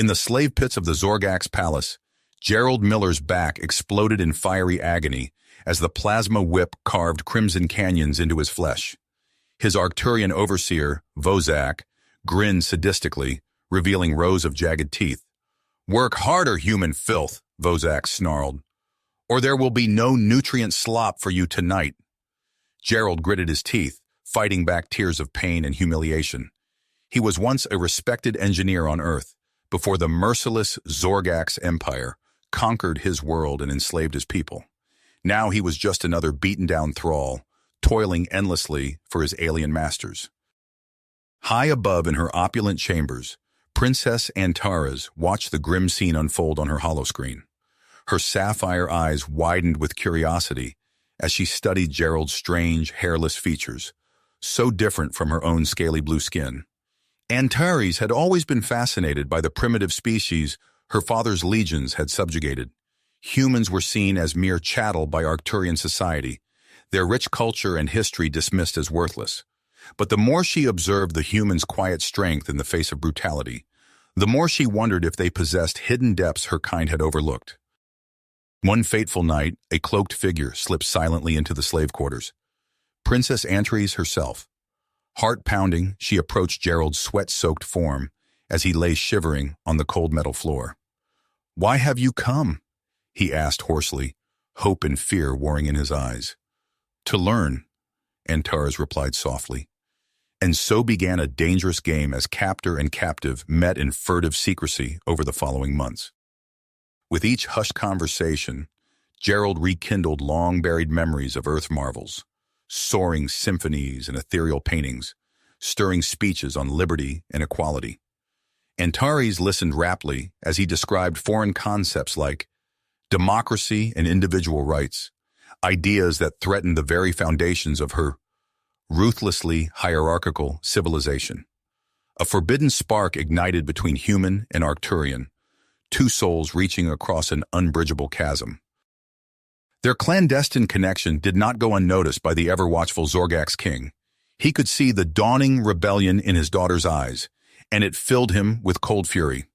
In the slave pits of the Zorgak's palace, Gerald Miller's back exploded in fiery agony as the plasma whip carved crimson canyons into his flesh. His Arcturian overseer, Vozak, grinned sadistically, revealing rows of jagged teeth. "Work harder, human filth," Vozak snarled, "or there will be no nutrient slop for you tonight." Gerald gritted his teeth, fighting back tears of pain and humiliation. He was once a respected engineer on Earth, before the merciless Zorgak's empire conquered his world and enslaved his people. Now he was just another beaten-down thrall, toiling endlessly for his alien masters. High above in her opulent chambers, Princess Antares watched the grim scene unfold on her holoscreen. Her sapphire eyes widened with curiosity as she studied Gerald's strange, hairless features, so different from her own scaly blue skin. Antares had always been fascinated by the primitive species her father's legions had subjugated. Humans were seen as mere chattel by Arcturian society, their rich culture and history dismissed as worthless. But the more she observed the humans' quiet strength in the face of brutality, the more she wondered if they possessed hidden depths her kind had overlooked. One fateful night, a cloaked figure slipped silently into the slave quarters. Princess Antares herself. Heart-pounding, she approached Gerald's sweat-soaked form as he lay shivering on the cold metal floor. "Why have you come?" he asked hoarsely, hope and fear warring in his eyes. "To learn," Antares replied softly. And so began a dangerous game as captor and captive met in furtive secrecy over the following months. With each hushed conversation, Gerald rekindled long-buried memories of Earth marvels, soaring symphonies and ethereal paintings, stirring speeches on liberty and equality. Antares listened raptly as he described foreign concepts like democracy and individual rights, ideas that threatened the very foundations of her ruthlessly hierarchical civilization. A forbidden spark ignited between human and Arcturian, two souls reaching across an unbridgeable chasm. Their clandestine connection did not go unnoticed by the ever-watchful Zorgak's king. He could see the dawning rebellion in his daughter's eyes, and it filled him with cold fury.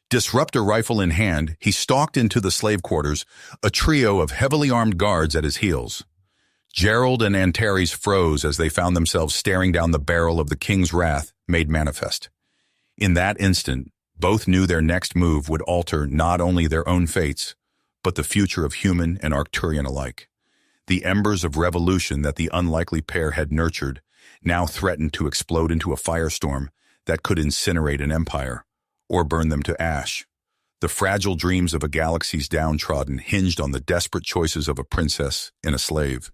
Disruptor rifle in hand, he stalked into the slave quarters, a trio of heavily armed guards at his heels. Gerald and Antares froze as they found themselves staring down the barrel of the king's wrath made manifest. In that instant, both knew their next move would alter not only their own fates, but the future of human and Arcturian alike. The embers of revolution that the unlikely pair had nurtured now threatened to explode into a firestorm that could incinerate an empire or burn them to ash. The fragile dreams of a galaxy's downtrodden hinged on the desperate choices of a princess and a slave.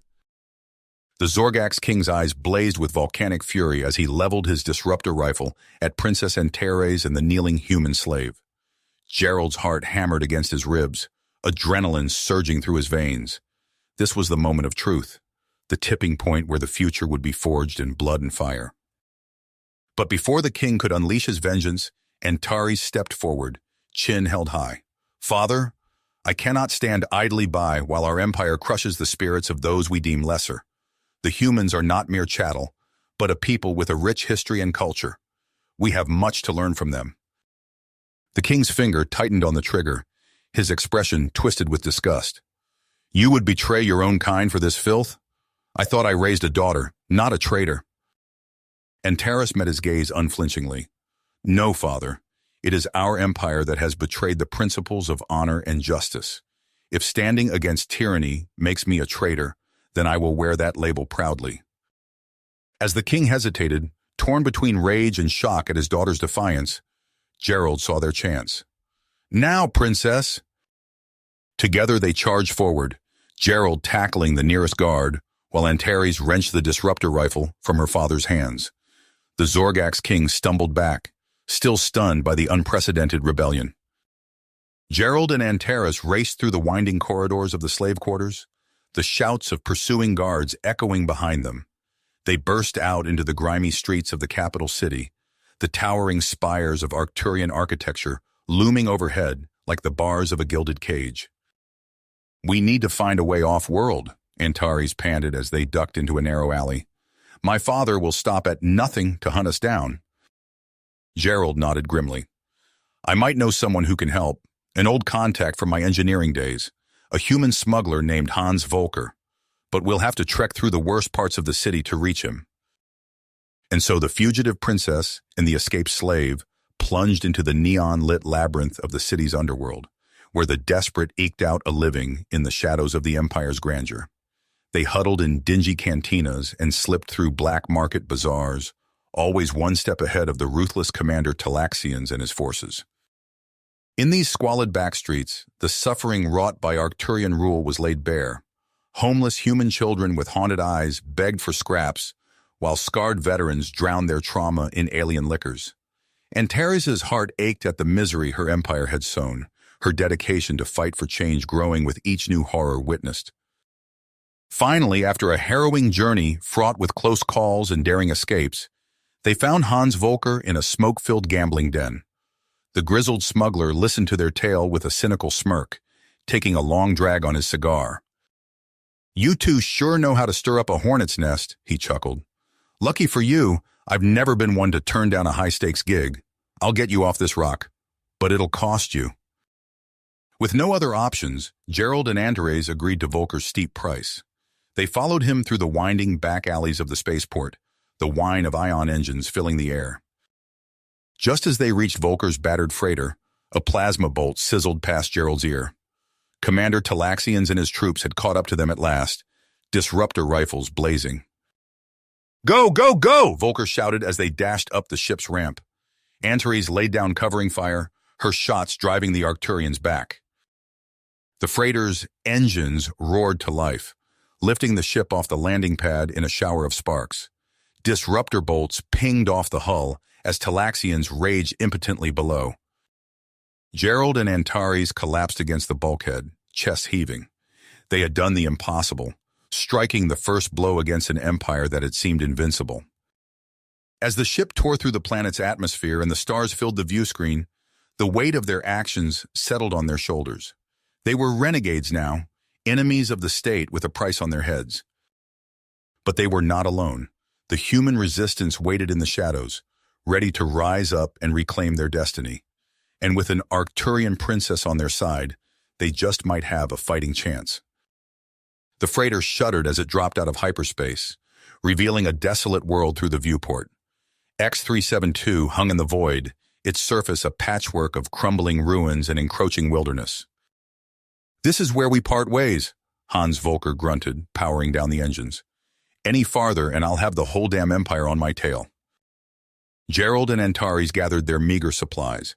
The Zorgak's king's eyes blazed with volcanic fury as he leveled his disruptor rifle at Princess Antares and the kneeling human slave. Gerald's heart hammered against his ribs, adrenaline surging through his veins. This was the moment of truth, the tipping point where the future would be forged in blood and fire. But before the king could unleash his vengeance, Antares stepped forward, chin held high. "Father, I cannot stand idly by while our empire crushes the spirits of those we deem lesser. The humans are not mere chattel, but a people with a rich history and culture. We have much to learn from them." The king's finger tightened on the trigger, his expression twisted with disgust. "You would betray your own kind for this filth? I thought I raised a daughter, not a traitor." Antares met his gaze unflinchingly. "No, father. It is our empire that has betrayed the principles of honor and justice. If standing against tyranny makes me a traitor, then I will wear that label proudly." As the king hesitated, torn between rage and shock at his daughter's defiance, Gerald saw their chance. "Now, princess!" Together they charged forward, Gerald tackling the nearest guard, while Antares wrenched the disruptor rifle from her father's hands. The Zorgak's king stumbled back, still stunned by the unprecedented rebellion. Gerald and Antares raced through the winding corridors of the slave quarters, the shouts of pursuing guards echoing behind them. They burst out into the grimy streets of the capital city, the towering spires of Arcturian architecture looming overhead like the bars of a gilded cage. "We need to find a way off-world," Antares panted as they ducked into a narrow alley. "My father will stop at nothing to hunt us down." Gerald nodded grimly. I might know someone who can help, an old contact from my engineering days, a human smuggler named Hans Volker, but we'll have to trek through the worst parts of the city to reach him. And so the fugitive princess and the escaped slave plunged into the neon-lit labyrinth of the city's underworld, where the desperate eked out a living in the shadows of the Empire's grandeur. They huddled in dingy cantinas and slipped through black market bazaars, always one step ahead of the ruthless commander Talaxians and his forces. In these squalid backstreets, the suffering wrought by Arcturian rule was laid bare. Homeless human children with haunted eyes begged for scraps, while scarred veterans drowned their trauma in alien liquors. Antares' heart ached at the misery her empire had sown, her dedication to fight for change growing with each new horror witnessed. Finally, after a harrowing journey fraught with close calls and daring escapes, they found Hans Volker in a smoke-filled gambling den. The grizzled smuggler listened to their tale with a cynical smirk, taking a long drag on his cigar. "You two sure know how to stir up a hornet's nest," he chuckled. "Lucky for you, I've never been one to turn down a high-stakes gig. I'll get you off this rock, but it'll cost you." With no other options, Gerald and Antares agreed to Volker's steep price. They followed him through the winding back alleys of the spaceport, the whine of ion engines filling the air. Just as they reached Volker's battered freighter, a plasma bolt sizzled past Gerald's ear. Commander Talaxians and his troops had caught up to them at last, disruptor rifles blazing. "Go, go, go!" Volker shouted as they dashed up the ship's ramp. Antares laid down covering fire, her shots driving the Arcturians back. The freighter's engines roared to life, lifting the ship off the landing pad in a shower of sparks. Disruptor bolts pinged off the hull as Talaxians raged impotently below. Gerald and Antares collapsed against the bulkhead, chests heaving. They had done the impossible, striking the first blow against an empire that had seemed invincible. As the ship tore through the planet's atmosphere and the stars filled the view screen, the weight of their actions settled on their shoulders. They were renegades now, enemies of the state with a price on their heads. But they were not alone. The human resistance waited in the shadows, ready to rise up and reclaim their destiny. And with an Arcturian princess on their side, they just might have a fighting chance. The freighter shuddered as it dropped out of hyperspace, revealing a desolate world through the viewport. X-372 hung in the void, its surface a patchwork of crumbling ruins and encroaching wilderness. "This is where we part ways," Hans Volker grunted, powering down the engines. "Any farther and I'll have the whole damn empire on my tail." Gerald and Antares gathered their meager supplies.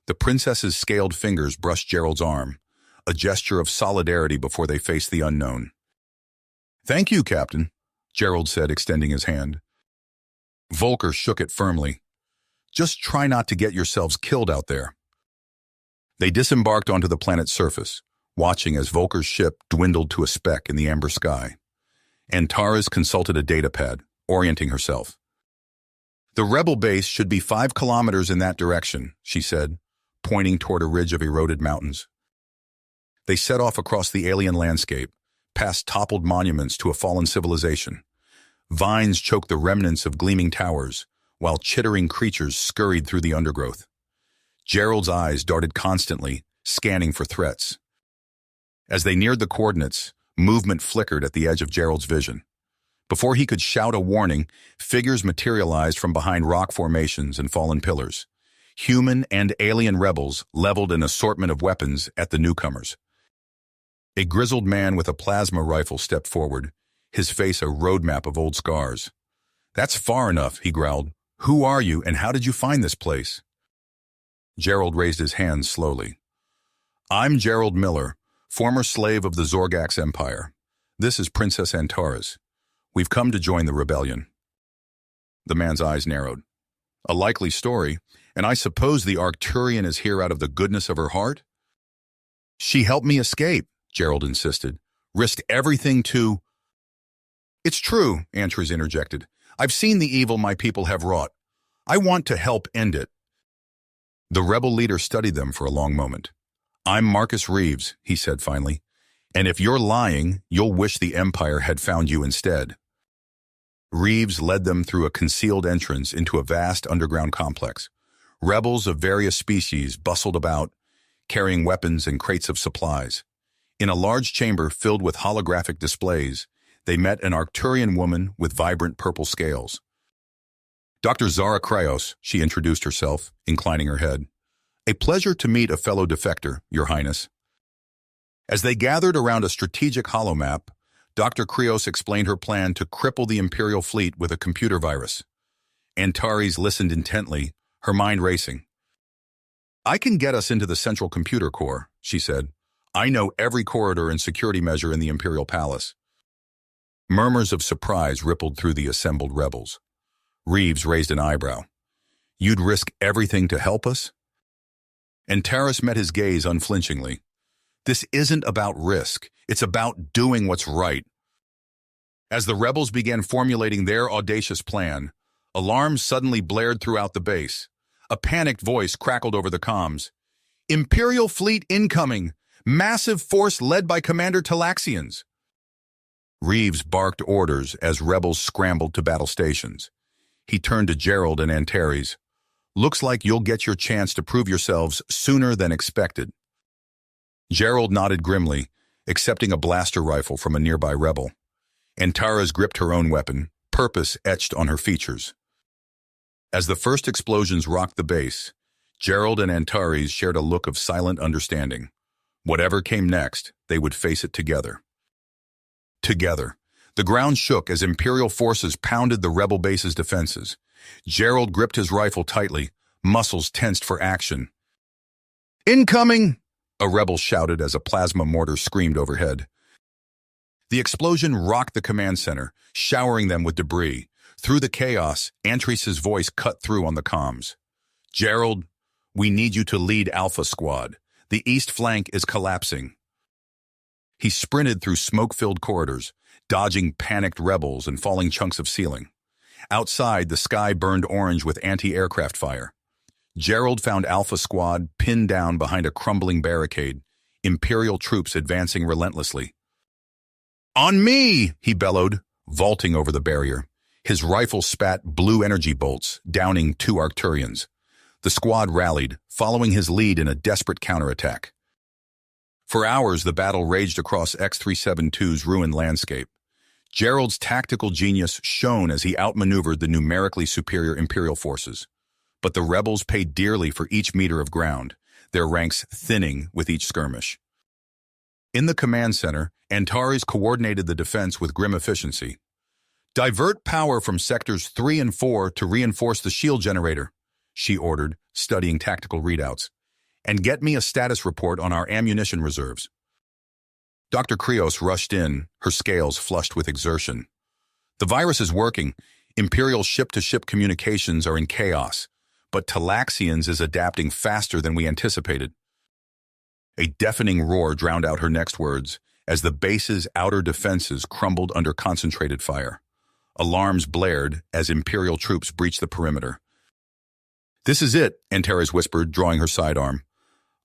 The princess's scaled fingers brushed Gerald's arm, a gesture of solidarity before they faced the unknown. "Thank you, Captain," Gerald said, extending his hand. Volker shook it firmly. "Just try not to get yourselves killed out there." They disembarked onto the planet's surface, watching as Volker's ship dwindled to a speck in the amber sky. Antares consulted a datapad, orienting herself. "The rebel base should be 5 kilometers in that direction," she said, pointing toward a ridge of eroded mountains. They set off across the alien landscape, past toppled monuments to a fallen civilization. Vines choked the remnants of gleaming towers, while chittering creatures scurried through the undergrowth. Gerald's eyes darted constantly, scanning for threats. As they neared the coordinates, movement flickered at the edge of Gerald's vision. Before he could shout a warning, figures materialized from behind rock formations and fallen pillars. Human and alien rebels leveled an assortment of weapons at the newcomers. A grizzled man with a plasma rifle stepped forward, his face a roadmap of old scars. "That's far enough," he growled. "Who are you and how did you find this place?" Gerald raised his hands slowly. "I'm Gerald Miller, former slave of the Zorgax Empire. This is Princess Antares. We've come to join the rebellion." The man's eyes narrowed. "A likely story, and I suppose the Arcturian is here out of the goodness of her heart?" "She helped me escape," Gerald insisted. "Risked everything to—" "It's true," Antares interjected. "I've seen the evil my people have wrought. I want to help end it." The rebel leader studied them for a long moment. "I'm Marcus Reeves," he said finally. "And if you're lying, you'll wish the Empire had found you instead." Reeves led them through a concealed entrance into a vast underground complex. Rebels of various species bustled about, carrying weapons and crates of supplies. In a large chamber filled with holographic displays, they met an Arcturian woman with vibrant purple scales. Dr. Zara Krios, she introduced herself, inclining her head. A pleasure to meet a fellow defector, Your Highness. As they gathered around a strategic holomap, Dr. Krios explained her plan to cripple the Imperial fleet with a computer virus. Antares listened intently, her mind racing. I can get us into the central computer core, she said. I know every corridor and security measure in the Imperial Palace. Murmurs of surprise rippled through the assembled rebels. Reeves raised an eyebrow. You'd risk everything to help us? Antares met his gaze unflinchingly. This isn't about risk. It's about doing what's right. As the rebels began formulating their audacious plan, alarms suddenly blared throughout the base. A panicked voice crackled over the comms. Imperial fleet incoming! Massive force led by Commander Talaxians! Reeves barked orders as rebels scrambled to battle stations. He turned to Gerald and Antares. Looks like you'll get your chance to prove yourselves sooner than expected. Gerald nodded grimly, accepting a blaster rifle from a nearby rebel. Antares gripped her own weapon, purpose etched on her features. As the first explosions rocked the base, Gerald and Antares shared a look of silent understanding. Whatever came next, they would face it together. Together. The ground shook as Imperial forces pounded the rebel base's defenses. Gerald gripped his rifle tightly, muscles tensed for action. Incoming! A rebel shouted as a plasma mortar screamed overhead. The explosion rocked the command center, showering them with debris. Through the chaos, Antares' voice cut through on the comms. Gerald, we need you to lead Alpha Squad. The east flank is collapsing. He sprinted through smoke-filled corridors, dodging panicked rebels and falling chunks of ceiling. Outside, the sky burned orange with anti-aircraft fire. Gerald found Alpha Squad pinned down behind a crumbling barricade, Imperial troops advancing relentlessly. On me! He bellowed, vaulting over the barrier. His rifle spat blue energy bolts, downing 2 Arcturians. The squad rallied, following his lead in a desperate counterattack. For hours, the battle raged across X-372's ruined landscape. Gerald's tactical genius shone as he outmaneuvered the numerically superior Imperial forces. But the rebels paid dearly for each meter of ground, their ranks thinning with each skirmish. In the command center, Antares coordinated the defense with grim efficiency. Divert power from sectors 3 and 4 to reinforce the shield generator, she ordered, studying tactical readouts. And get me a status report on our ammunition reserves. Dr. Krios rushed in, her scales flushed with exertion. The virus is working. Imperial ship-to-ship communications are in chaos, but Talaxians is adapting faster than we anticipated. A deafening roar drowned out her next words as the base's outer defenses crumbled under concentrated fire. Alarms blared as Imperial troops breached the perimeter. This is it, Antares whispered, drawing her sidearm.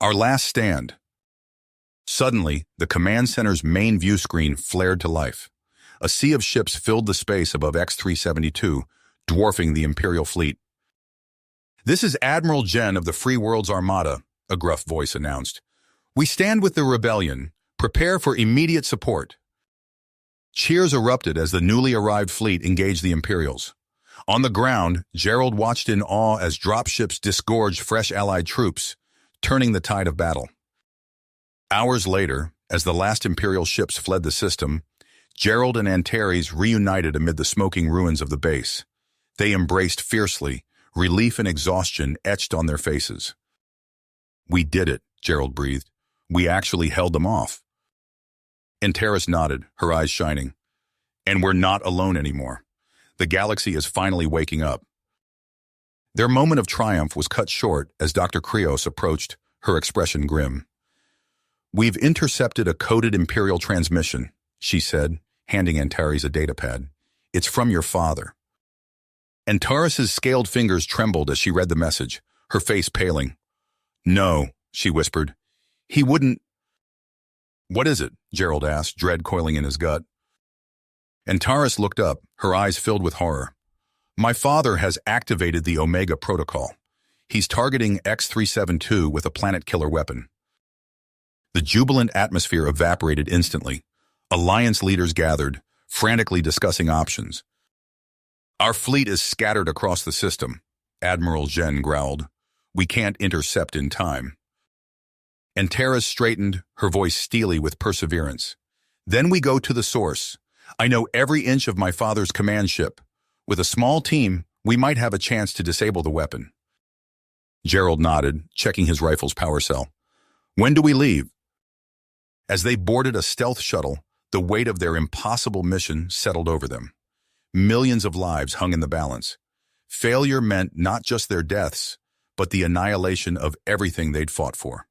Our last stand. Suddenly, the command center's main view screen flared to life. A sea of ships filled the space above X-372, dwarfing the Imperial fleet. This is Admiral Jen of the Free World's Armada, a gruff voice announced. We stand with the rebellion. Prepare for immediate support. Cheers erupted as the newly arrived fleet engaged the Imperials. On the ground, Gerald watched in awe as dropships disgorged fresh Allied troops, turning the tide of battle. Hours later, as the last Imperial ships fled the system, Gerald and Antares reunited amid the smoking ruins of the base. They embraced fiercely, relief and exhaustion etched on their faces. We did it, Gerald breathed. We actually held them off. Antares nodded, her eyes shining. And we're not alone anymore. The galaxy is finally waking up. Their moment of triumph was cut short as Dr. Krios approached, her expression grim. We've intercepted a coded Imperial transmission, she said, handing Antares a datapad. It's from your father. Antares' scaled fingers trembled as she read the message, her face paling. No, she whispered. He wouldn't. What is it? Gerald asked, dread coiling in his gut. Antares looked up, her eyes filled with horror. My father has activated the Omega Protocol. He's targeting X-372 with a planet-killer weapon. The jubilant atmosphere evaporated instantly. Alliance leaders gathered, frantically discussing options. "Our fleet is scattered across the system," Admiral Zhen growled. "We can't intercept in time." And Terrace straightened, her voice steely with perseverance. "Then we go to the source. I know every inch of my father's command ship. With a small team, we might have a chance to disable the weapon." Gerald nodded, checking his rifle's power cell. "When do we leave?" As they boarded a stealth shuttle, the weight of their impossible mission settled over them. Millions of lives hung in the balance. Failure meant not just their deaths, but the annihilation of everything they'd fought for.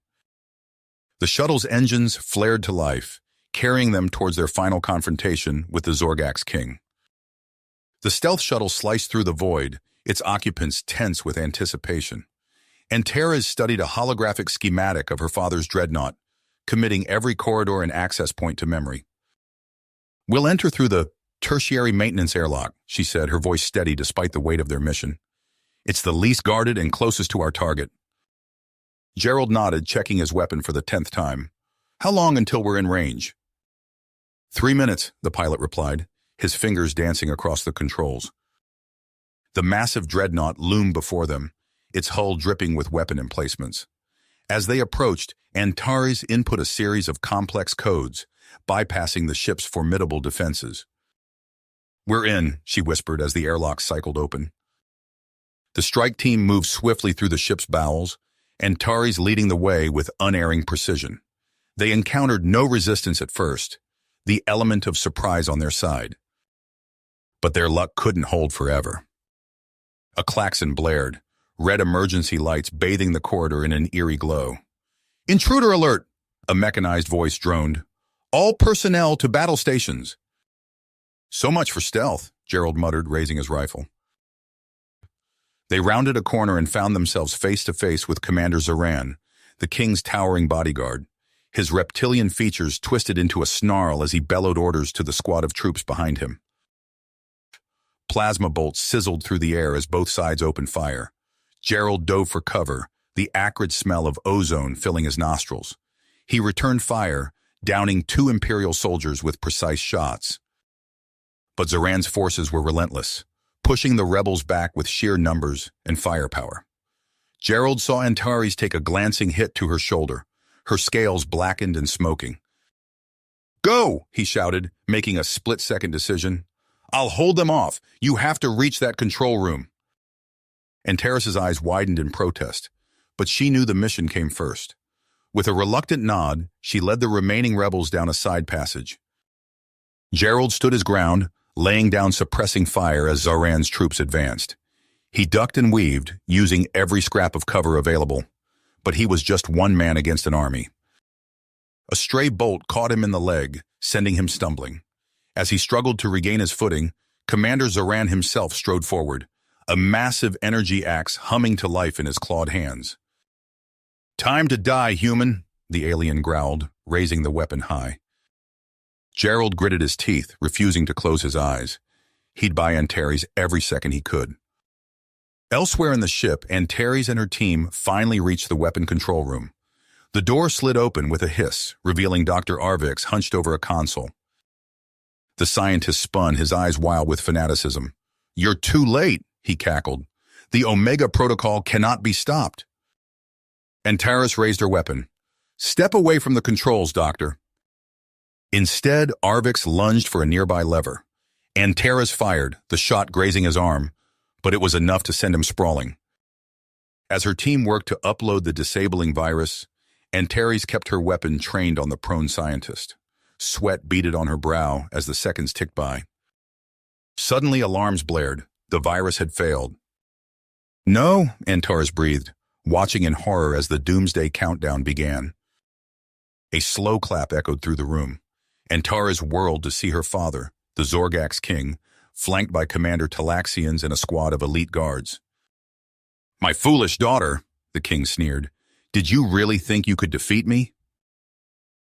The shuttle's engines flared to life, carrying them towards their final confrontation with the Zorgax King. The stealth shuttle sliced through the void, its occupants tense with anticipation. And Terrace studied a holographic schematic of her father's dreadnought, committing every corridor and access point to memory. "We'll enter through the tertiary maintenance airlock," she said, her voice steady despite the weight of their mission. "It's the least guarded and closest to our target." Gerald nodded, checking his weapon for the 10th time. "How long until we're in range?" 3 minutes, the pilot replied, his fingers dancing across the controls. The massive dreadnought loomed before them, its hull dripping with weapon emplacements. As they approached, Antares input a series of complex codes, bypassing the ship's formidable defenses. "We're in," she whispered as the airlock cycled open. The strike team moved swiftly through the ship's bowels, Antares leading the way with unerring precision. They encountered no resistance at first, the element of surprise on their side. But their luck couldn't hold forever. A klaxon blared, red emergency lights bathing the corridor in an eerie glow. "Intruder alert!" a mechanized voice droned. "All personnel to battle stations." "So much for stealth," Gerald muttered, raising his rifle. They rounded a corner and found themselves face to face with Commander Zoran, the king's towering bodyguard, his reptilian features twisted into a snarl as he bellowed orders to the squad of troops behind him. Plasma bolts sizzled through the air as both sides opened fire. Gerald dove for cover, the acrid smell of ozone filling his nostrils. He returned fire, downing 2 Imperial soldiers with precise shots. But Zoran's forces were relentless, pushing the rebels back with sheer numbers and firepower. Gerald saw Antares take a glancing hit to her shoulder, her scales blackened and smoking. "Go!" he shouted, making a split-second decision. "I'll hold them off. You have to reach that control room." Antares' eyes widened in protest, but she knew the mission came first. With a reluctant nod, she led the remaining rebels down a side passage. Gerald stood his ground, laying down suppressing fire as Zoran's troops advanced. He ducked and weaved, using every scrap of cover available, but he was just one man against an army. A stray bolt caught him in the leg, sending him stumbling. As he struggled to regain his footing, Commander Zoran himself strode forward, a massive energy axe humming to life in his clawed hands. "Time to die, human," the alien growled, raising the weapon high. Gerald gritted his teeth, refusing to close his eyes. He'd buy Antares every second he could. Elsewhere in the ship, Antares and her team finally reached the weapon control room. The door slid open with a hiss, revealing Dr. Arvix hunched over a console. The scientist spun, his eyes wild with fanaticism. "You're too late," he cackled. "The Omega Protocol cannot be stopped." Antares raised her weapon. "Step away from the controls, Doctor." Instead, Arvix lunged for a nearby lever. Antares fired, the shot grazing his arm, but it was enough to send him sprawling. As her team worked to upload the disabling virus, Antares kept her weapon trained on the prone scientist. Sweat beaded on her brow as the seconds ticked by. Suddenly, alarms blared. The virus had failed. "No," Antares breathed, watching in horror as the doomsday countdown began. A slow clap echoed through the room. Antares whirled to see her father, the Zorgax King, flanked by Commander Talaxians and a squad of elite guards. "My foolish daughter," the king sneered. "Did you really think you could defeat me?"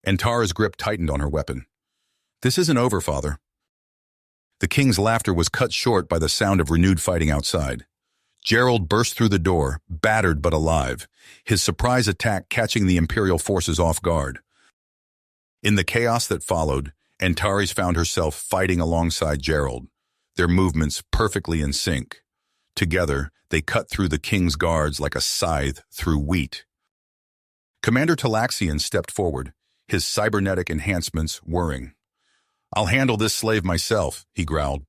Antares' grip tightened on her weapon. "This isn't over, father." The king's laughter was cut short by the sound of renewed fighting outside. Gerald burst through the door, battered but alive, his surprise attack catching the Imperial forces off guard. In the chaos that followed, Antares found herself fighting alongside Gerald, their movements perfectly in sync. Together, they cut through the king's guards like a scythe through wheat. Commander Talaxian stepped forward, his cybernetic enhancements whirring. "I'll handle this slave myself," he growled.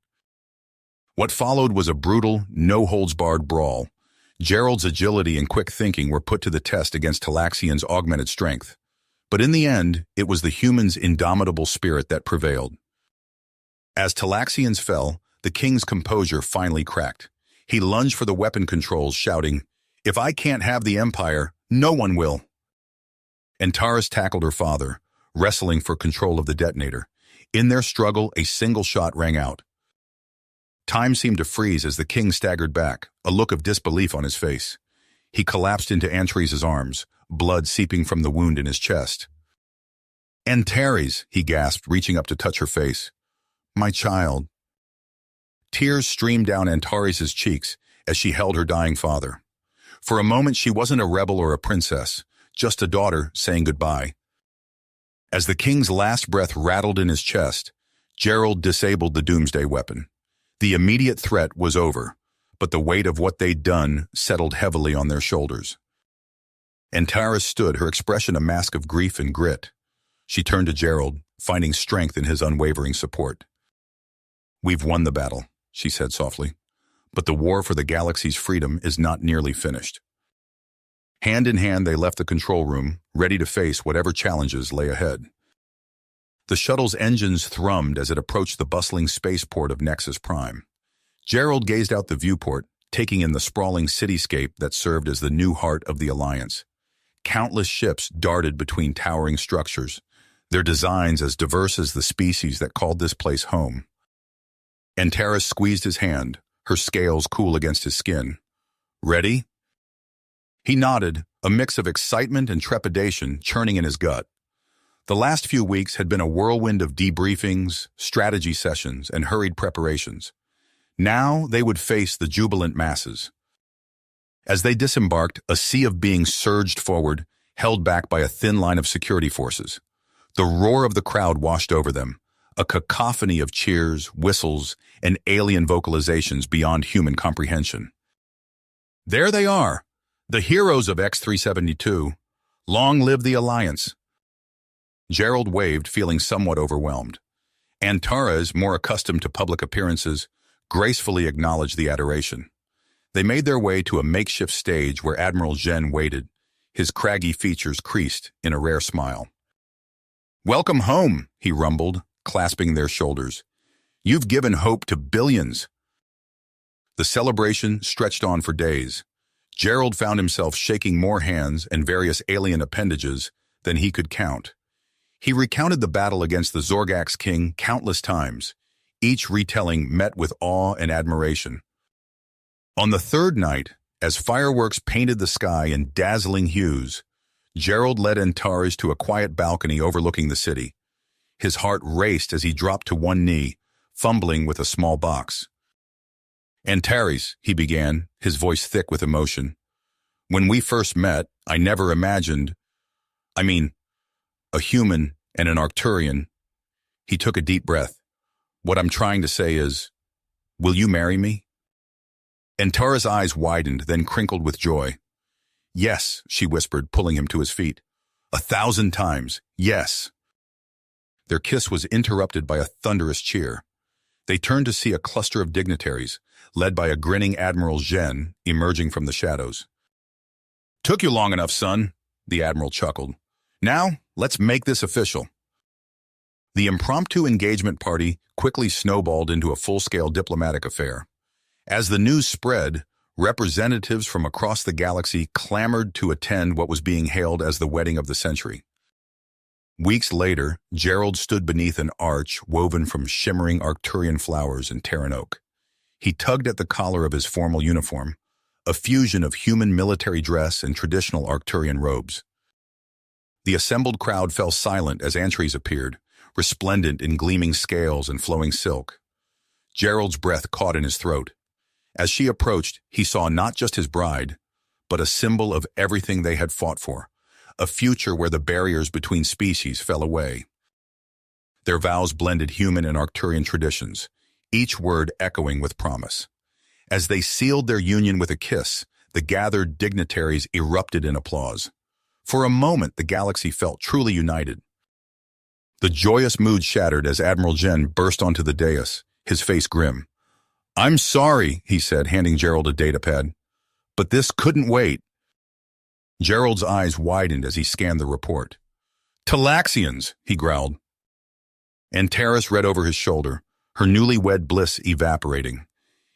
What followed was a brutal, no-holds-barred brawl. Gerald's agility and quick thinking were put to the test against Talaxian's augmented strength. But in the end, it was the human's indomitable spirit that prevailed. As Talaxian's fell, the king's composure finally cracked. He lunged for the weapon controls, shouting, "If I can't have the Empire, no one will." Antares tackled her father, wrestling for control of the detonator. In their struggle, a single shot rang out. Time seemed to freeze as the king staggered back, a look of disbelief on his face. He collapsed into Antares' arms, blood seeping from the wound in his chest. "Antares," he gasped, reaching up to touch her face. "My child." Tears streamed down Antares' cheeks as she held her dying father. For a moment, she wasn't a rebel or a princess, just a daughter saying goodbye. As the king's last breath rattled in his chest, Gerald disabled the doomsday weapon. The immediate threat was over, but the weight of what they'd done settled heavily on their shoulders. Antares stood, her expression a mask of grief and grit. She turned to Gerald, finding strength in his unwavering support. "We've won the battle," she said softly, "but the war for the galaxy's freedom is not nearly finished." Hand in hand, they left the control room, ready to face whatever challenges lay ahead. The shuttle's engines thrummed as it approached the bustling spaceport of Nexus Prime. Gerald gazed out the viewport, taking in the sprawling cityscape that served as the new heart of the Alliance. Countless ships darted between towering structures, their designs as diverse as the species that called this place home. Antares squeezed his hand, her scales cool against his skin. "Ready?" He nodded, a mix of excitement and trepidation churning in his gut. The last few weeks had been a whirlwind of debriefings, strategy sessions, and hurried preparations. Now they would face the jubilant masses. As they disembarked, a sea of beings surged forward, held back by a thin line of security forces. The roar of the crowd washed over them, a cacophony of cheers, whistles, and alien vocalizations beyond human comprehension. "There they are, the heroes of X-372. Long live the Alliance." Gerald waved, feeling somewhat overwhelmed. Antares, more accustomed to public appearances, gracefully acknowledged the adoration. They made their way to a makeshift stage where Admiral Zhen waited, his craggy features creased in a rare smile. "Welcome home," he rumbled, clasping their shoulders. "You've given hope to billions." The celebration stretched on for days. Gerald found himself shaking more hands and various alien appendages than he could count. He recounted the battle against the Zorgax king countless times, each retelling met with awe and admiration. On the third night, as fireworks painted the sky in dazzling hues, Gerald led Antares to a quiet balcony overlooking the city. His heart raced as he dropped to one knee, fumbling with a small box. "Antares," he began, his voice thick with emotion. "When we first met, I never imagined, a human and an Arcturian." He took a deep breath. "What I'm trying to say is, will you marry me?" Antares' eyes widened, then crinkled with joy. "Yes," she whispered, pulling him to his feet. 1,000 times, yes." Their kiss was interrupted by a thunderous cheer. They turned to see a cluster of dignitaries, led by a grinning Admiral Zhen, emerging from the shadows. "Took you long enough, son," the Admiral chuckled. "Now, let's make this official." The impromptu engagement party quickly snowballed into a full-scale diplomatic affair. As the news spread, representatives from across the galaxy clamored to attend what was being hailed as the wedding of the century. Weeks later, Gerald stood beneath an arch woven from shimmering Arcturian flowers and Terran oak. He tugged at the collar of his formal uniform, a fusion of human military dress and traditional Arcturian robes. The assembled crowd fell silent as Antares appeared, resplendent in gleaming scales and flowing silk. Gerald's breath caught in his throat. As she approached, he saw not just his bride, but a symbol of everything they had fought for, a future where the barriers between species fell away. Their vows blended human and Arcturian traditions, each word echoing with promise. As they sealed their union with a kiss, the gathered dignitaries erupted in applause. For a moment, the galaxy felt truly united. The joyous mood shattered as Admiral Jen burst onto the dais, his face grim. "I'm sorry," he said, handing Gerald a datapad, "but this couldn't wait." Gerald's eyes widened as he scanned the report. "Talaxians," he growled. Antares read over his shoulder, her newlywed bliss evaporating.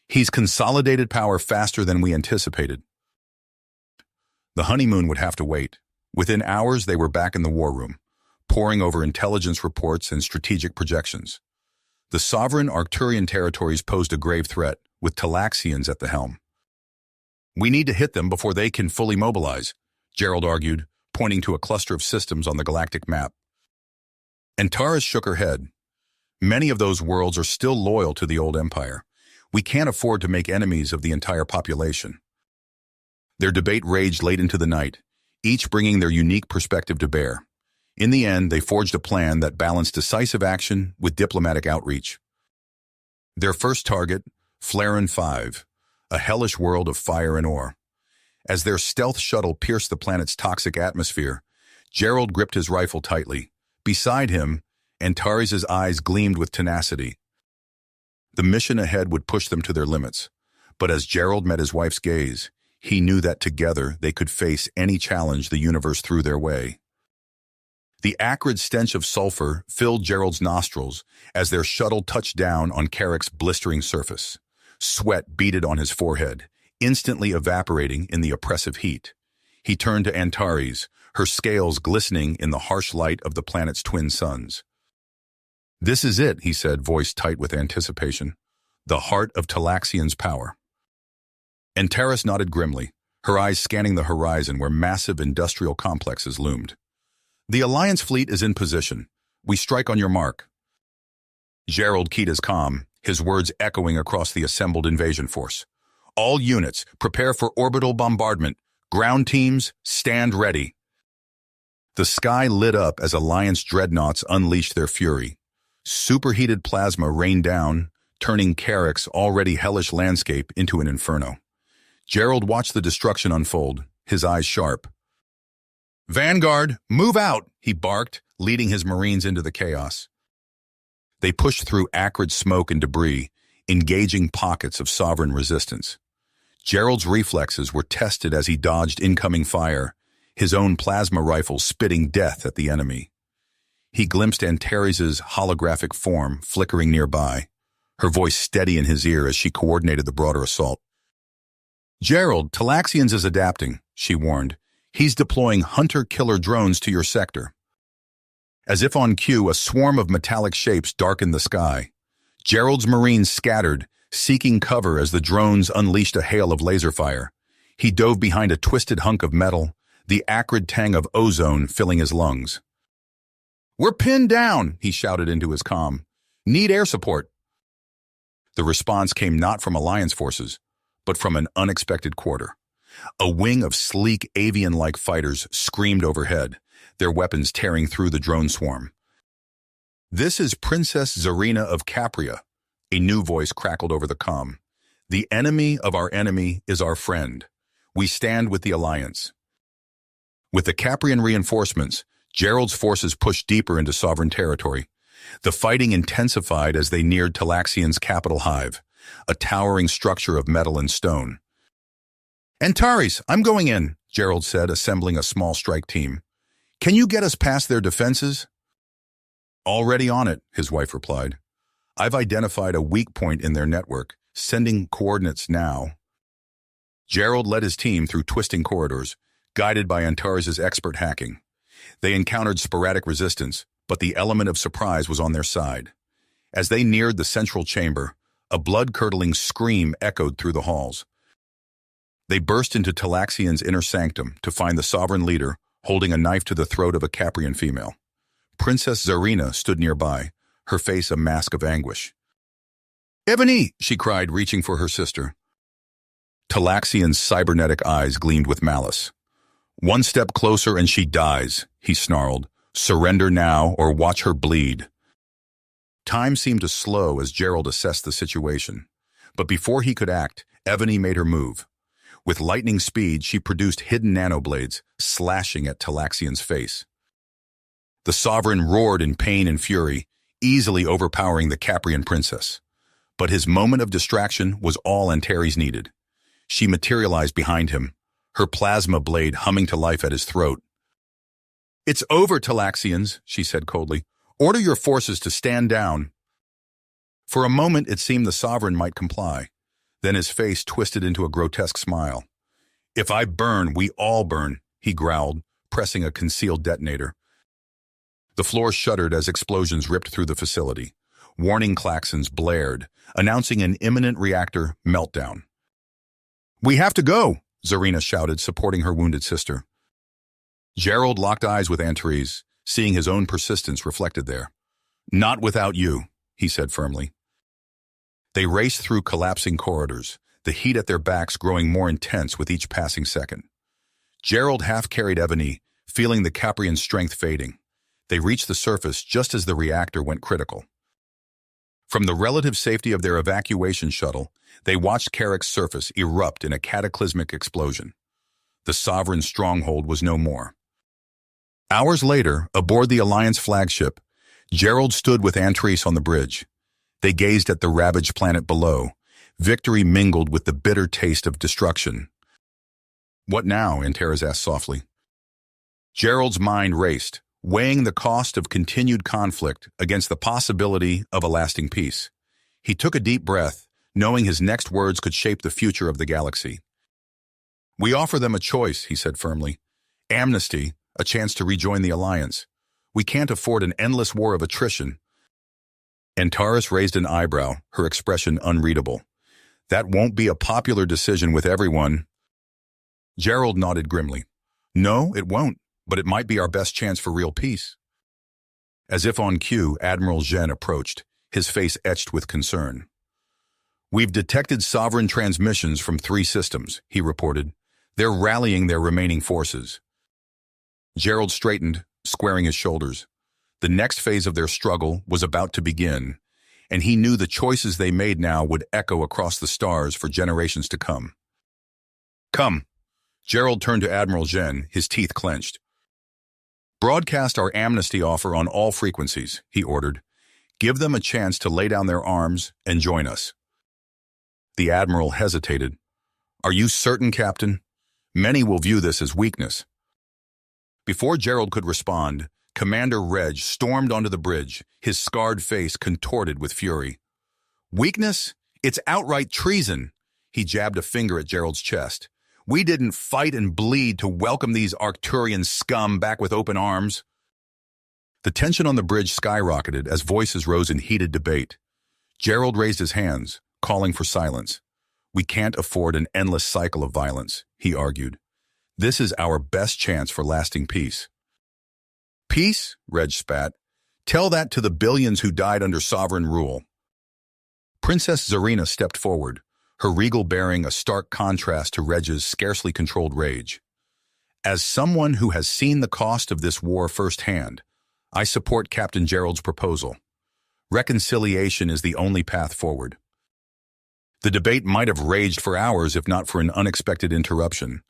"He's consolidated power faster than we anticipated." The honeymoon would have to wait. Within hours, they were back in the war room, poring over intelligence reports and strategic projections. The sovereign Arcturian territories posed a grave threat, with Talaxians at the helm. "We need to hit them before they can fully mobilize," Gerald argued, pointing to a cluster of systems on the galactic map. Antares shook her head. "Many of those worlds are still loyal to the old empire. We can't afford to make enemies of the entire population." Their debate raged late into the night, each bringing their unique perspective to bear. In the end, they forged a plan that balanced decisive action with diplomatic outreach. Their first target, Flaren 5, a hellish world of fire and ore. As their stealth shuttle pierced the planet's toxic atmosphere, Gerald gripped his rifle tightly. Beside him, Antares' eyes gleamed with tenacity. The mission ahead would push them to their limits, but as Gerald met his wife's gaze, he knew that together they could face any challenge the universe threw their way. The acrid stench of sulfur filled Gerald's nostrils as their shuttle touched down on Carrick's blistering surface. Sweat beaded on his forehead, instantly evaporating in the oppressive heat. He turned to Antares, her scales glistening in the harsh light of the planet's twin suns. "This is it," he said, voice tight with anticipation. "The heart of Talaxian's power." Antares nodded grimly, her eyes scanning the horizon where massive industrial complexes loomed. "The Alliance fleet is in position. We strike on your mark." Gerald keyed his comm, his words echoing across the assembled invasion force. "All units, prepare for orbital bombardment. Ground teams, stand ready." The sky lit up as Alliance dreadnoughts unleashed their fury. Superheated plasma rained down, turning Carrick's already hellish landscape into an inferno. Gerald watched the destruction unfold, his eyes sharp. "Vanguard, move out," he barked, leading his Marines into the chaos. They pushed through acrid smoke and debris, engaging pockets of sovereign resistance. Gerald's reflexes were tested as he dodged incoming fire, his own plasma rifle spitting death at the enemy. He glimpsed Antares' holographic form flickering nearby, her voice steady in his ear as she coordinated the broader assault. "Gerald, Talaxians is adapting," she warned. "He's deploying hunter-killer drones to your sector." As if on cue, a swarm of metallic shapes darkened the sky. Gerald's Marines scattered, seeking cover as the drones unleashed a hail of laser fire. He dove behind a twisted hunk of metal, the acrid tang of ozone filling his lungs. "We're pinned down," he shouted into his comm. "Need air support." The response came not from Alliance forces, but from an unexpected quarter. A wing of sleek avian-like fighters screamed overhead, their weapons tearing through the drone swarm. "This is Princess Zarina of Capria," a new voice crackled over the comm. "The enemy of our enemy is our friend. We stand with the Alliance." With the Caprian reinforcements, Gerald's forces pushed deeper into sovereign territory. The fighting intensified as they neared Talaxian's capital hive, a towering structure of metal and stone. "Antares, I'm going in," Gerald said, assembling a small strike team. "Can you get us past their defenses?" "Already on it," his wife replied. "I've identified a weak point in their network, sending coordinates now." Gerald led his team through twisting corridors, guided by Antares' expert hacking. They encountered sporadic resistance, but the element of surprise was on their side. As they neared the central chamber, a blood-curdling scream echoed through the halls. They burst into Talaxian's inner sanctum to find the sovereign leader holding a knife to the throat of a Caprian female. Princess Zarina stood nearby, her face a mask of anguish. "Ebony!" she cried, reaching for her sister. Talaxian's cybernetic eyes gleamed with malice. "One step closer and she dies," he snarled. "Surrender now or watch her bleed." Time seemed to slow as Gerald assessed the situation. But before he could act, Ebony made her move. With lightning speed, she produced hidden nanoblades, slashing at Talaxian's face. The Sovereign roared in pain and fury, easily overpowering the Caprian princess. But his moment of distraction was all Antares needed. She materialized behind him, her plasma blade humming to life at his throat. "It's over, Talaxians," she said coldly. "Order your forces to stand down." For a moment it seemed the Sovereign might comply. Then his face twisted into a grotesque smile. "If I burn, we all burn," he growled, pressing a concealed detonator. The floor shuddered as explosions ripped through the facility. Warning klaxons blared, announcing an imminent reactor meltdown. "We have to go," Zarina shouted, supporting her wounded sister. Gerald locked eyes with Antares, seeing his own persistence reflected there. "Not without you," he said firmly. They raced through collapsing corridors, the heat at their backs growing more intense with each passing second. Gerald half-carried Ebony, feeling the Caprian strength fading. They reached the surface just as the reactor went critical. From the relative safety of their evacuation shuttle, they watched Carrick's surface erupt in a cataclysmic explosion. The Sovereign's stronghold was no more. Hours later, aboard the Alliance flagship, Gerald stood with Antares on the bridge. They gazed at the ravaged planet below, victory mingled with the bitter taste of destruction. "What now?" Antares asked softly. Gerald's mind raced, weighing the cost of continued conflict against the possibility of a lasting peace. He took a deep breath, knowing his next words could shape the future of the galaxy. "We offer them a choice," he said firmly. "Amnesty, a chance to rejoin the Alliance. We can't afford an endless war of attrition." Antares raised an eyebrow, her expression unreadable. "That won't be a popular decision with everyone." Gerald nodded grimly. "No, it won't, but it might be our best chance for real peace." As if on cue, Admiral Zhen approached, his face etched with concern. "We've detected Sovereign transmissions from 3 systems," he reported. "They're rallying their remaining forces." Gerald straightened, squaring his shoulders. The next phase of their struggle was about to begin, and he knew the choices they made now would echo across the stars for generations to come. "Come." Gerald turned to Admiral Zhen, his teeth clenched. "Broadcast our amnesty offer on all frequencies," he ordered. "Give them a chance to lay down their arms and join us." The Admiral hesitated. "Are you certain, Captain? Many will view this as weakness." Before Gerald could respond, Commander Reg stormed onto the bridge, his scarred face contorted with fury. "Weakness? It's outright treason." He jabbed a finger at Gerald's chest. "We didn't fight and bleed to welcome these Arcturian scum back with open arms." The tension on the bridge skyrocketed as voices rose in heated debate. Gerald raised his hands, calling for silence. "We can't afford an endless cycle of violence," he argued. "This is our best chance for lasting peace." "Peace?" Reg spat. "Tell that to the billions who died under Sovereign rule." Princess Zarina stepped forward, her regal bearing a stark contrast to Reg's scarcely controlled rage. "As someone who has seen the cost of this war firsthand, I support Captain Gerald's proposal. Reconciliation is the only path forward." The debate might have raged for hours if not for an unexpected interruption.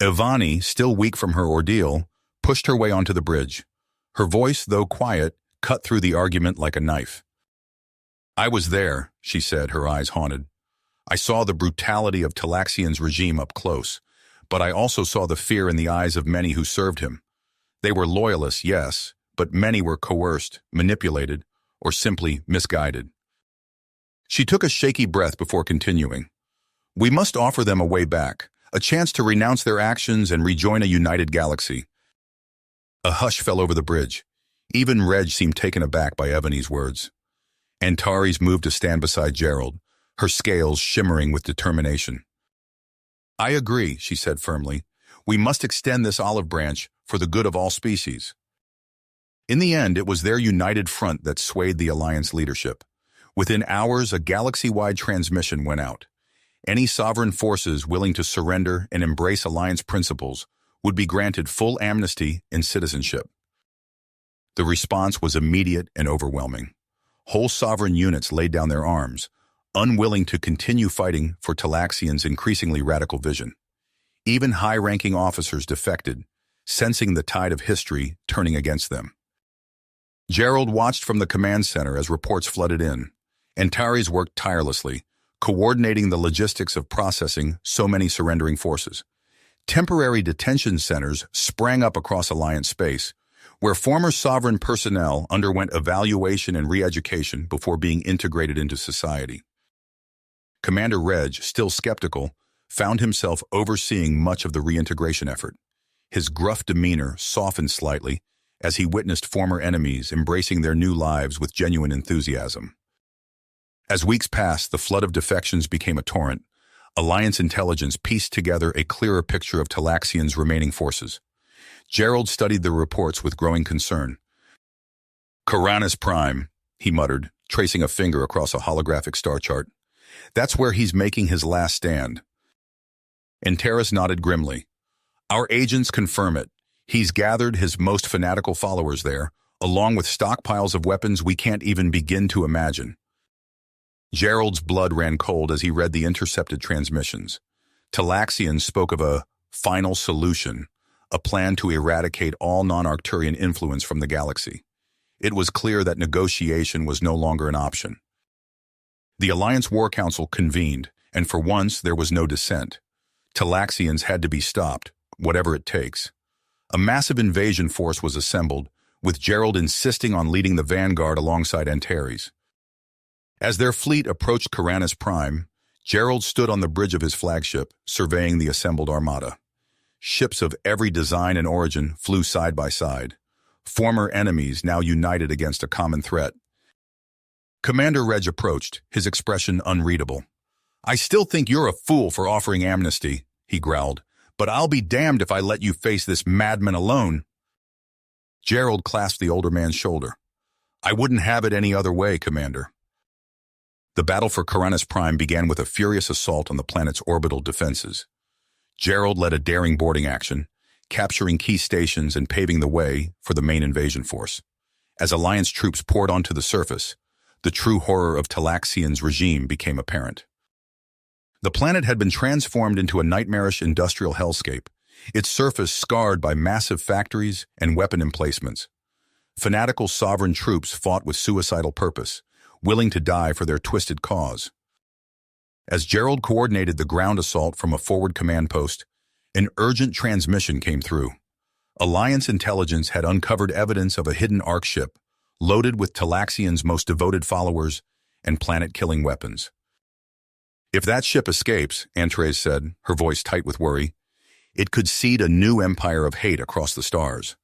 Ivani, still weak from her ordeal, pushed her way onto the bridge. Her voice, though quiet, cut through the argument like a knife. "I was there," she said, her eyes haunted. "I saw the brutality of Talaxian's regime up close, but I also saw the fear in the eyes of many who served him. They were loyalists, yes, but many were coerced, manipulated, or simply misguided." She took a shaky breath before continuing. "We must offer them a way back, a chance to renounce their actions and rejoin a united galaxy." A hush fell over the bridge. Even Reg seemed taken aback by Ebony's words. Antares moved to stand beside Gerald, her scales shimmering with determination. "I agree," she said firmly. "We must extend this olive branch for the good of all species." In the end, it was their united front that swayed the Alliance leadership. Within hours, a galaxy-wide transmission went out. Any sovereign forces willing to surrender and embrace alliance principles would be granted full amnesty and citizenship. The response was immediate and overwhelming. Whole sovereign units laid down their arms, unwilling to continue fighting for Talaxian's increasingly radical vision. Even high-ranking officers defected, sensing the tide of history turning against them. Gerald watched from the command center as reports flooded in. Antares worked tirelessly, coordinating the logistics of processing so many surrendering forces. Temporary detention centers sprang up across Alliance space, where former sovereign personnel underwent evaluation and re-education before being integrated into society. Commander Reg, still skeptical, found himself overseeing much of the reintegration effort. His gruff demeanor softened slightly as he witnessed former enemies embracing their new lives with genuine enthusiasm. As weeks passed, the flood of defections became a torrent. Alliance intelligence pieced together a clearer picture of Talaxian's remaining forces. Gerald studied the reports with growing concern. "Karanis Prime," he muttered, tracing a finger across a holographic star chart. "That's where he's making his last stand." Antares nodded grimly. "Our agents confirm it. He's gathered his most fanatical followers there, along with stockpiles of weapons we can't even begin to imagine." Gerald's blood ran cold as he read the intercepted transmissions. Talaxian spoke of a final solution, a plan to eradicate all non-Arcturian influence from the galaxy. It was clear that negotiation was no longer an option. The Alliance War Council convened, and for once there was no dissent. Talaxians had to be stopped, whatever it takes. A massive invasion force was assembled, with Gerald insisting on leading the vanguard alongside Antares. As their fleet approached Karanis Prime, Gerald stood on the bridge of his flagship, surveying the assembled armada. Ships of every design and origin flew side by side, former enemies now united against a common threat. Commander Reg approached, his expression unreadable. "I still think you're a fool for offering amnesty," he growled, "but I'll be damned if I let you face this madman alone." Gerald clasped the older man's shoulder. "I wouldn't have it any other way, Commander." The battle for Karanis Prime began with a furious assault on the planet's orbital defenses. Gerald led a daring boarding action, capturing key stations and paving the way for the main invasion force. As Alliance troops poured onto the surface, the true horror of Talaxian's regime became apparent. The planet had been transformed into a nightmarish industrial hellscape, its surface scarred by massive factories and weapon emplacements. Fanatical sovereign troops fought with suicidal purpose, willing to die for their twisted cause. As Gerald coordinated the ground assault from a forward command post, an urgent transmission came through. Alliance intelligence had uncovered evidence of a hidden Orc ship, loaded with Talaxian's most devoted followers and planet-killing weapons. "If that ship escapes," Antares said, her voice tight with worry, "it could seed a new empire of hate across the stars."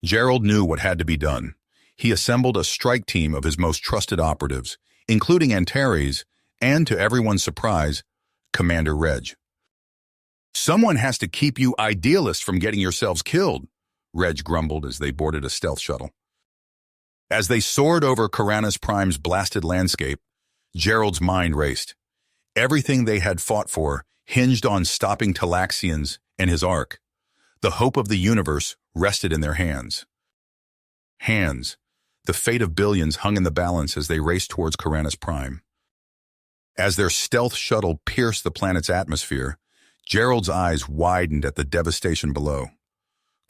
Gerald knew what had to be done. He assembled a strike team of his most trusted operatives, including Antares, and, to everyone's surprise, Commander Reg. "Someone has to keep you idealists from getting yourselves killed," Reg grumbled as they boarded a stealth shuttle. As they soared over Karanis Prime's blasted landscape, Gerald's mind raced. Everything they had fought for hinged on stopping Talaxians and his Ark. The hope of the universe rested in their hands. The fate of billions hung in the balance as they raced towards Karanis Prime. As their stealth shuttle pierced the planet's atmosphere, Gerald's eyes widened at the devastation below.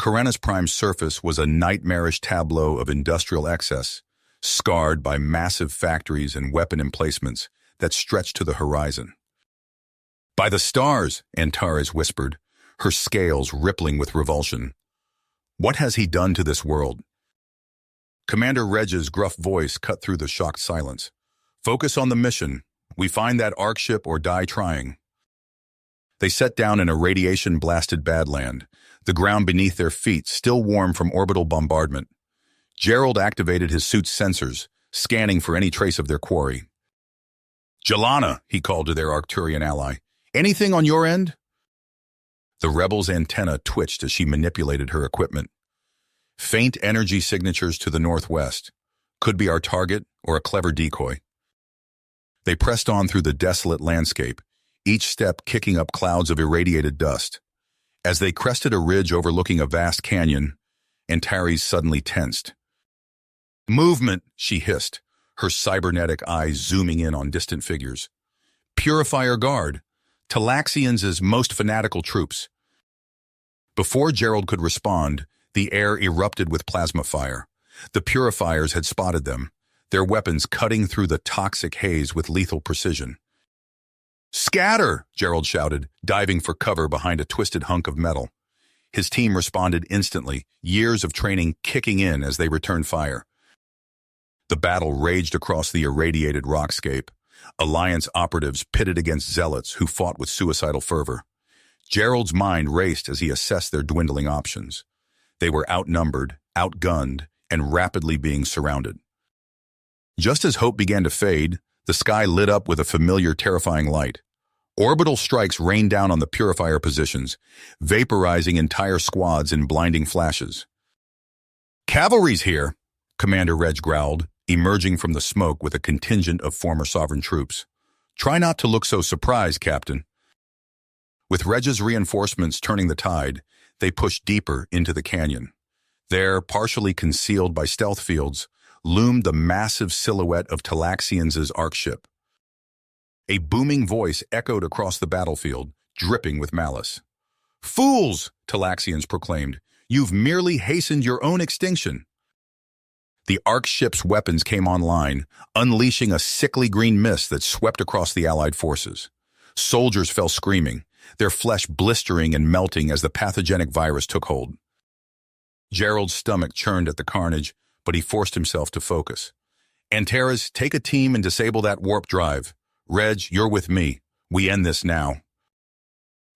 Karanis Prime's surface was a nightmarish tableau of industrial excess, scarred by massive factories and weapon emplacements that stretched to the horizon. "By the stars," Antares whispered, her scales rippling with revulsion. "What has he done to this world?" Commander Reg's gruff voice cut through the shocked silence. "Focus on the mission. We find that Arc ship or die trying." They set down in a radiation-blasted badland, the ground beneath their feet still warm from orbital bombardment. Gerald activated his suit's sensors, scanning for any trace of their quarry. "Jelana," he called to their Arcturian ally, "anything on your end?" The rebel's antenna twitched as she manipulated her equipment. "Faint energy signatures to the northwest. Could be our target or a clever decoy." They pressed on through the desolate landscape, each step kicking up clouds of irradiated dust. As they crested a ridge overlooking a vast canyon, Antares suddenly tensed. "Movement," she hissed, her cybernetic eyes zooming in on distant figures. "Purifier Guard, Talaxians' most fanatical troops." Before Gerald could respond, the air erupted with plasma fire. The purifiers had spotted them, their weapons cutting through the toxic haze with lethal precision. "Scatter!" Gerald shouted, diving for cover behind a twisted hunk of metal. His team responded instantly, years of training kicking in as they returned fire. The battle raged across the irradiated rockscape. Alliance operatives pitted against zealots who fought with suicidal fervor. Gerald's mind raced as he assessed their dwindling options. They were outnumbered, outgunned, and rapidly being surrounded. Just as hope began to fade, the sky lit up with a familiar, terrifying light. Orbital strikes rained down on the purifier positions, vaporizing entire squads in blinding flashes. "Cavalry's here," Commander Reg growled, emerging from the smoke with a contingent of former sovereign troops. "Try not to look so surprised, Captain." With Reg's reinforcements turning the tide, they pushed deeper into the canyon. There, partially concealed by stealth fields, loomed the massive silhouette of Talaxians' Ark ship. A booming voice echoed across the battlefield, dripping with malice. "Fools!" Talaxians proclaimed. "You've merely hastened your own extinction." The Ark ship's weapons came online, unleashing a sickly green mist that swept across the Allied forces. Soldiers fell screaming, their flesh blistering and melting as the pathogenic virus took hold. Gerald's stomach churned at the carnage, but he forced himself to focus. "Antares, take a team and disable that warp drive. Reg, you're with me. We end this now."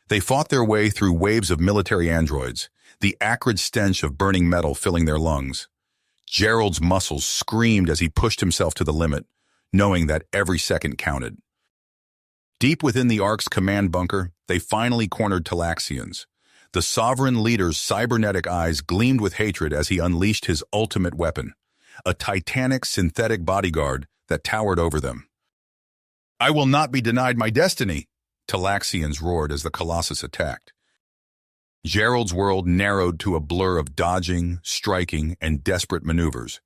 They fought their way through waves of military androids, the acrid stench of burning metal filling their lungs. Gerald's muscles screamed as he pushed himself to the limit, knowing that every second counted. Deep within the Ark's command bunker, they finally cornered Talaxians. The sovereign leader's cybernetic eyes gleamed with hatred as he unleashed his ultimate weapon, a titanic synthetic bodyguard that towered over them. "I will not be denied my destiny," Talaxians roared as the Colossus attacked. Gerald's world narrowed to a blur of dodging, striking, and desperate maneuvers.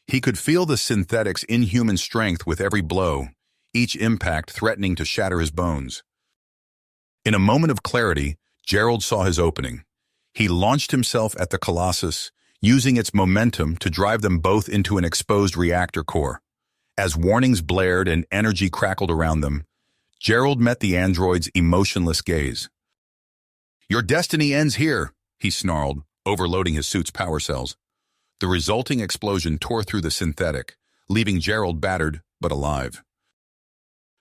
He could feel the synthetic's inhuman strength with every blow, each impact threatening to shatter his bones. In a moment of clarity, Gerald saw his opening. He launched himself at the Colossus, using its momentum to drive them both into an exposed reactor core. As warnings blared and energy crackled around them, Gerald met the android's emotionless gaze. "Your destiny ends here," he snarled, overloading his suit's power cells. The resulting explosion tore through the synthetic, leaving Gerald battered but alive.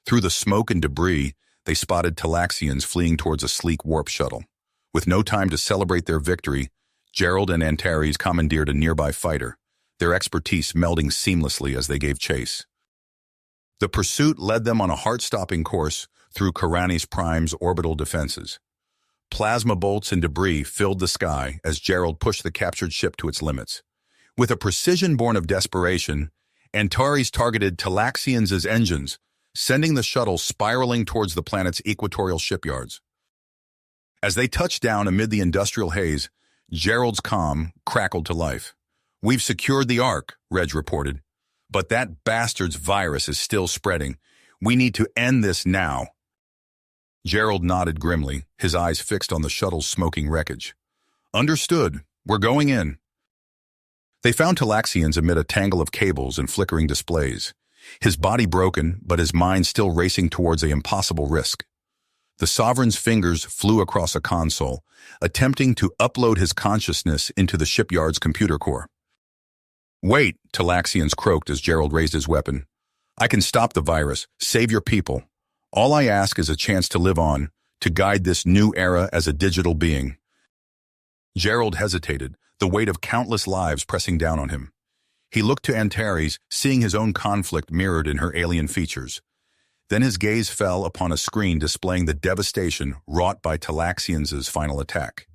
Through the smoke and debris, they spotted Talaxians fleeing towards a sleek warp shuttle. With no time to celebrate their victory, Gerald and Antares commandeered a nearby fighter, their expertise melding seamlessly as they gave chase. The pursuit led them on a heart-stopping course through Karanis Prime's orbital defenses. Plasma bolts and debris filled the sky as Gerald pushed the captured ship to its limits. With a precision born of desperation, Antares targeted Talaxians' engines, sending the shuttle spiraling towards the planet's equatorial shipyards. As they touched down amid the industrial haze, Gerald's comm crackled to life. "We've secured the Ark," Reg reported. "But that bastard's virus is still spreading. We need to end this now." Gerald nodded grimly, his eyes fixed on the shuttle's smoking wreckage. "Understood. We're going in." They found Talaxians amid a tangle of cables and flickering displays. His body broken, but his mind still racing towards an impossible risk. The Sovereign's fingers flew across a console, attempting to upload his consciousness into the shipyard's computer core. "Wait," Talaxians croaked as Gerald raised his weapon. "I can stop the virus, save your people. All I ask is a chance to live on, to guide this new era as a digital being." Gerald hesitated, the weight of countless lives pressing down on him. He looked to Antares, seeing his own conflict mirrored in her alien features. Then his gaze fell upon a screen displaying the devastation wrought by Talaxians' final attack.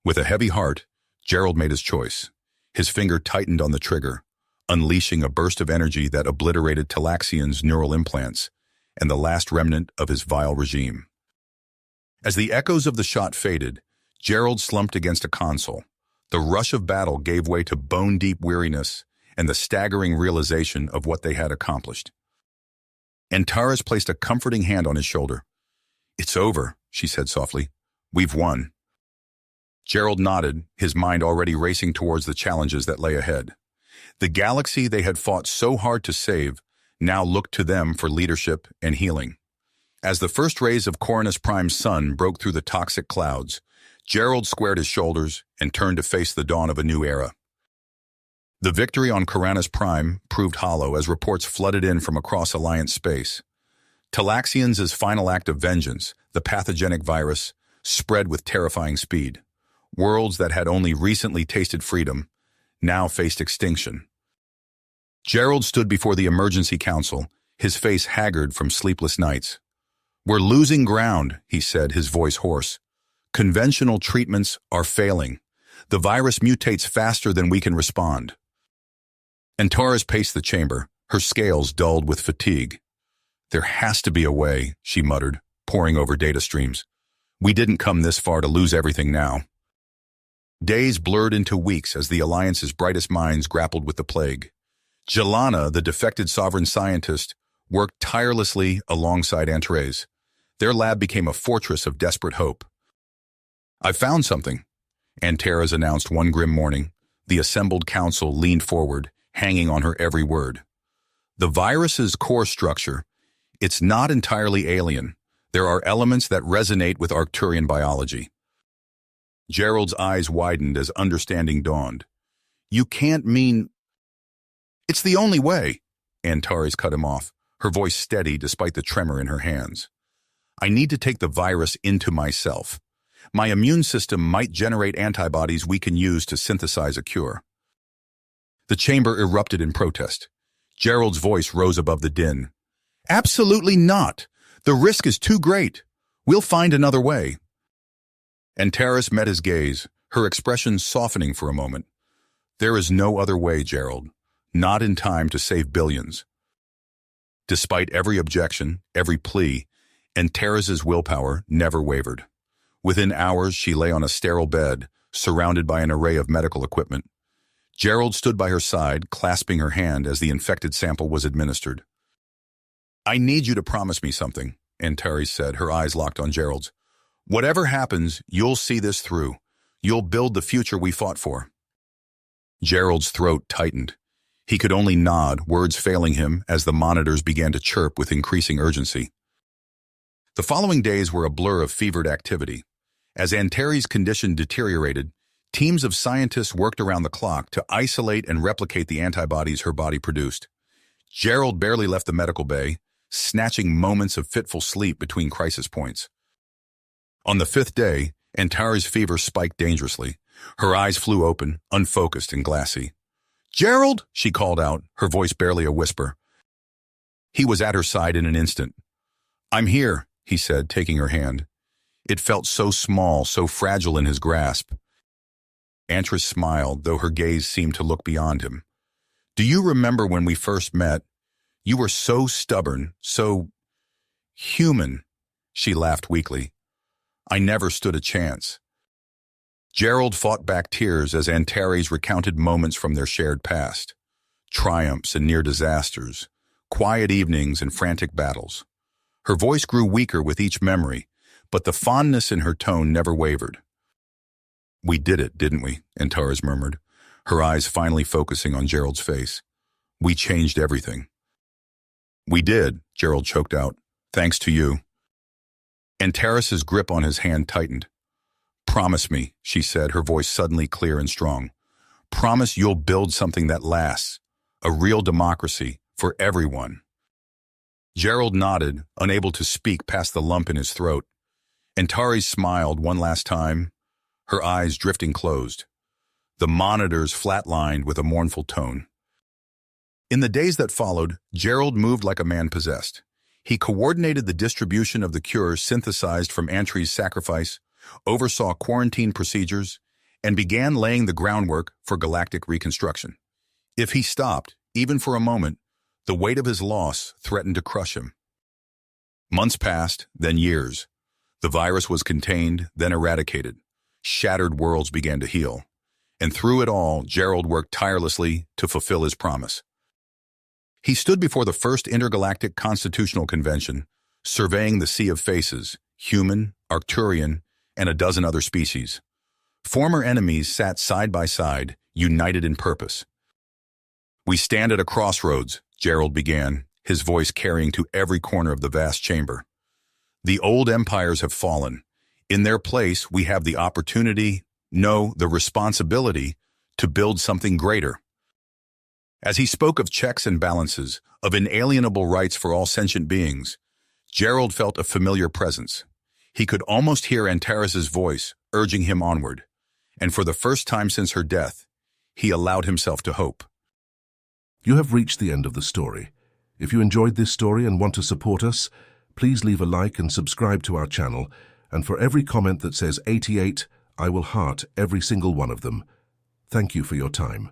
With a heavy heart, Gerald made his choice. His finger tightened on the trigger, unleashing a burst of energy that obliterated Talaxians' neural implants, and the last remnant of his vile regime. As the echoes of the shot faded, Gerald slumped against a console. The rush of battle gave way to bone-deep weariness and the staggering realization of what they had accomplished. Antares placed a comforting hand on his shoulder. "It's over," she said softly. "We've won." Gerald nodded, his mind already racing towards the challenges that lay ahead. The galaxy they had fought so hard to save now looked to them for leadership and healing. As the first rays of Coronus Prime's sun broke through the toxic clouds, Gerald squared his shoulders and turned to face the dawn of a new era. The victory on Coronus Prime proved hollow as reports flooded in from across Alliance space. Talaxians' final act of vengeance, the pathogenic virus, spread with terrifying speed. Worlds that had only recently tasted freedom now faced extinction. Gerald stood before the Emergency Council, his face haggard from sleepless nights. "We're losing ground," he said, his voice hoarse. "Conventional treatments are failing. The virus mutates faster than we can respond." Antares paced the chamber, her scales dulled with fatigue. "There has to be a way," she muttered, poring over data streams. "We didn't come this far to lose everything now." Days blurred into weeks as the Alliance's brightest minds grappled with the plague. Jelana, the defected sovereign scientist, worked tirelessly alongside Antares. Their lab became a fortress of desperate hope. "I found something," Antares announced one grim morning. The assembled council leaned forward, hanging on her every word. "The virus's core structure, it's not entirely alien. There are elements that resonate with Arcturian biology." Gerald's eyes widened as understanding dawned. "You can't mean—" "It's the only way," Antares cut him off, her voice steady despite the tremor in her hands. "I need to take the virus into myself. My immune system might generate antibodies we can use to synthesize a cure." The chamber erupted in protest. Gerald's voice rose above the din. "Absolutely not! The risk is too great. We'll find another way." Antares met his gaze, her expression softening for a moment. "There is no other way, Gerald. Not in time to save billions." Despite every objection, every plea, Antares's willpower never wavered. Within hours, she lay on a sterile bed, surrounded by an array of medical equipment. Gerald stood by her side, clasping her hand as the infected sample was administered. "I need you to promise me something," Antares said, her eyes locked on Gerald's. "Whatever happens, you'll see this through. You'll build the future we fought for." Gerald's throat tightened. He could only nod, words failing him as the monitors began to chirp with increasing urgency. The following days were a blur of fevered activity. As Antares' condition deteriorated, teams of scientists worked around the clock to isolate and replicate the antibodies her body produced. Gerald barely left the medical bay, snatching moments of fitful sleep between crisis points. On the fifth day, Antares' fever spiked dangerously. Her eyes flew open, unfocused and glassy. "Gerald!" she called out, her voice barely a whisper. He was at her side in an instant. "I'm here," he said, taking her hand. It felt so small, so fragile in his grasp. Antares smiled, though her gaze seemed to look beyond him. "Do you remember when we first met? You were so stubborn, so human." She laughed weakly. "I never stood a chance." Gerald fought back tears as Antares recounted moments from their shared past. Triumphs and near disasters, quiet evenings and frantic battles. Her voice grew weaker with each memory, but the fondness in her tone never wavered. "We did it, didn't we?" Antares murmured, her eyes finally focusing on Gerald's face. "We changed everything." "We did," Gerald choked out. "Thanks to you." Antares' grip on his hand tightened. "Promise me," she said, her voice suddenly clear and strong. "Promise you'll build something that lasts. A real democracy for everyone." Gerald nodded, unable to speak past the lump in his throat. Antares smiled one last time, her eyes drifting closed. The monitors flatlined with a mournful tone. In the days that followed, Gerald moved like a man possessed. He coordinated the distribution of the cure synthesized from Antares' sacrifice, oversaw quarantine procedures, and began laying the groundwork for galactic reconstruction. If he stopped, even for a moment, the weight of his loss threatened to crush him. Months passed, then years. The virus was contained, then eradicated. Shattered worlds began to heal. And through it all, Gerald worked tirelessly to fulfill his promise. He stood before the first intergalactic constitutional convention, surveying the sea of faces, human, Arcturian, and a dozen other species. Former enemies sat side by side, united in purpose. "We stand at a crossroads," Gerald began, his voice carrying to every corner of the vast chamber. "The old empires have fallen. In their place, we have the opportunity, no, the responsibility, to build something greater." As he spoke of checks and balances, of inalienable rights for all sentient beings, Gerald felt a familiar presence. He could almost hear Antares's voice, urging him onward. And for the first time since her death, he allowed himself to hope. You have reached the end of the story. If you enjoyed this story and want to support us, please leave a like and subscribe to our channel. And for every comment that says 88, I will heart every single one of them. Thank you for your time.